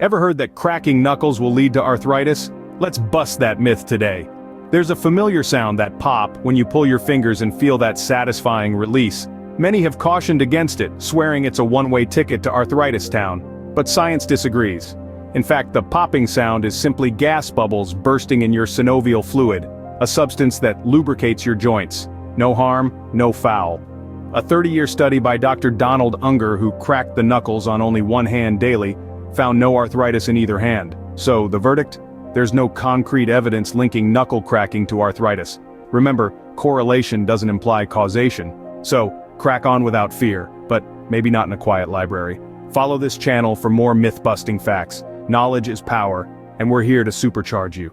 Ever heard that cracking knuckles will lead to arthritis? Let's bust that myth today. There's a familiar sound, that pop, when you pull your fingers and feel that satisfying release. Many have cautioned against it, swearing it's a one-way ticket to arthritis town. But science disagrees. In fact, the popping sound is simply gas bubbles bursting in your synovial fluid, a substance that lubricates your joints. No harm, no foul. A 30-year study by Dr. Donald Unger, who cracked the knuckles on only one hand daily, found no arthritis in either hand. So, the verdict? There's no concrete evidence linking knuckle cracking to arthritis. Remember, correlation doesn't imply causation. So, crack on without fear, but maybe not in a quiet library. Follow this channel for more myth-busting facts. Knowledge is power, and we're here to supercharge you.